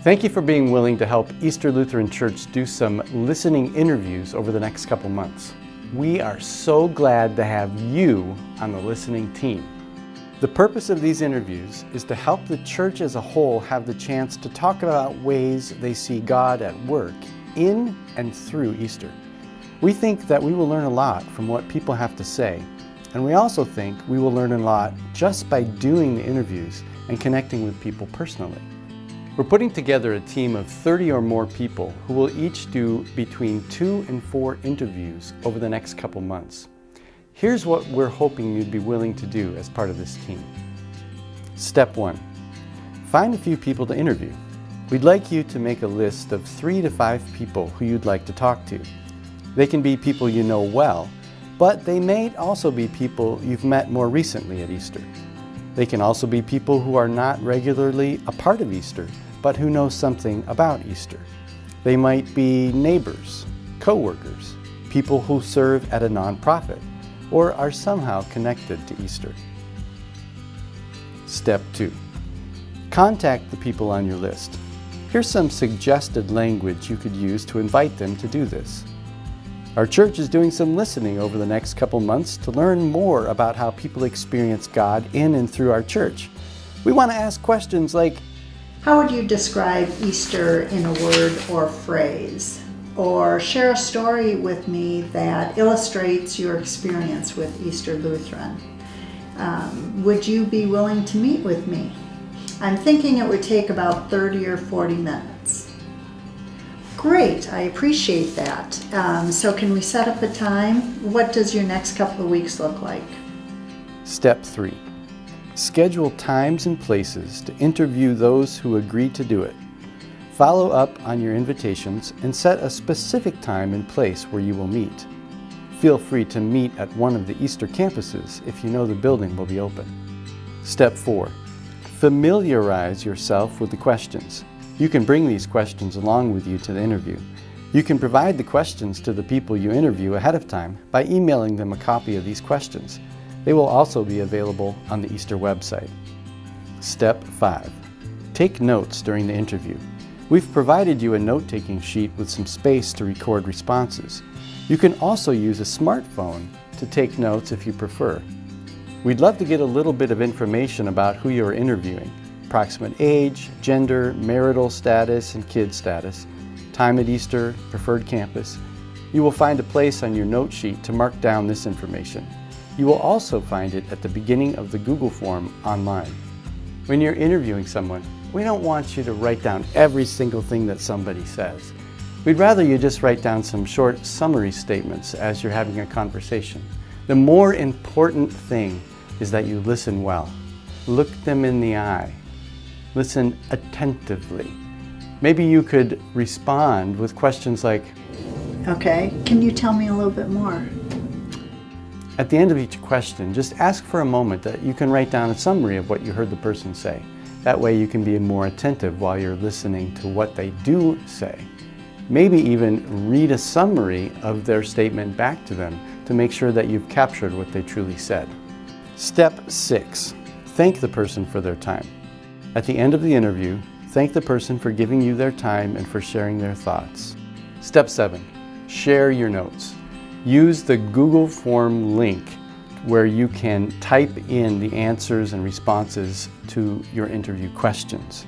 Thank you for being willing to help Easter Lutheran Church do some listening interviews over the next couple months. We are so glad to have you on the listening team. The purpose of these interviews is to help the church as a whole have the chance to talk about ways they see God at work in and through Easter. We think that we will learn a lot from what people have to say, and we also think we will learn a lot just by doing the interviews and connecting with people personally. We're putting together a team of 30 or more people who will each do between 2 and 4 interviews over the next couple months. Here's what we're hoping you'd be willing to do as part of this team. Step 1. Find a few people to interview. We'd like you to make a list of 3 to 5 people who you'd like to talk to. They can be people you know well, but they may also be people you've met more recently at Easter. They can also be people who are not regularly a part of Easter, but who know something about Easter. They might be neighbors, co-workers, people who serve at a nonprofit, or are somehow connected to Easter. Step 2. Contact the people on your list. Here's some suggested language you could use to invite them to do this. Our church is doing some listening over the next couple months to learn more about how people experience God in and through our church. We want to ask questions like, how would you describe Easter in a word or phrase? Or share a story with me that illustrates your experience with Easter Lutheran. Would you be willing to meet with me? I'm thinking it would take about 30 or 40 minutes. Great, I appreciate that. So can we set up a time? What does your next couple of weeks look like? Step 3. Schedule times and places to interview those who agree to do it. Follow up on your invitations and set a specific time and place where you will meet. Feel free to meet at one of the Easter campuses if you know the building will be open. Step 4. Familiarize yourself with the questions. You can bring these questions along with you to the interview. You can provide the questions to the people you interview ahead of time by emailing them a copy of these questions. They will also be available on the Easter website. Step 5. Take notes during the interview. We've provided you a note-taking sheet with some space to record responses. You can also use a smartphone to take notes if you prefer. We'd love to get a little bit of information about who you're interviewing: approximate age, gender, marital status, and kid status, time at Easter, preferred campus. You will find a place on your note sheet to mark down this information. You will also find it at the beginning of the Google form online. When you're interviewing someone, we don't want you to write down every single thing that somebody says. We'd rather you just write down some short summary statements as you're having a conversation. The more important thing is that you listen well. Look them in the eye. Listen attentively. Maybe you could respond with questions like, Okay, can you tell me a little bit more? At the end of each question, just ask for a moment that you can write down a summary of what you heard the person say. That way you can be more attentive while you're listening to what they do say. Maybe even read a summary of their statement back to them to make sure that you've captured what they truly said. Step 6. Thank the person for their time. At the end of the interview, thank the person for giving you their time and for sharing their thoughts. Step 7. Share your notes. Use the Google form link where you can type in the answers and responses to your interview questions.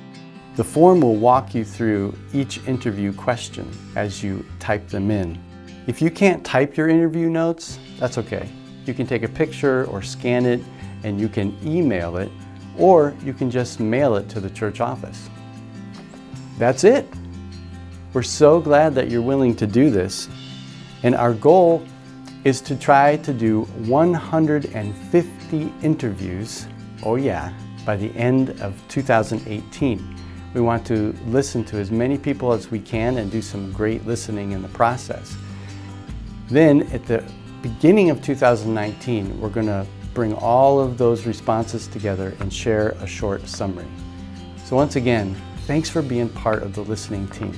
The form will walk you through each interview question as you type them in. If you can't type your interview notes, that's okay. You can take a picture or scan it and you can email it, or you can just mail it to the church office. That's it. We're so glad that you're willing to do this, and our goal is to try to do 150 interviews, oh yeah, by the end of 2018. We want to listen to as many people as we can and do some great listening in the process. Then at the beginning of 2019, we're going to bring all of those responses together and share a short summary. So once again, thanks for being part of the listening team.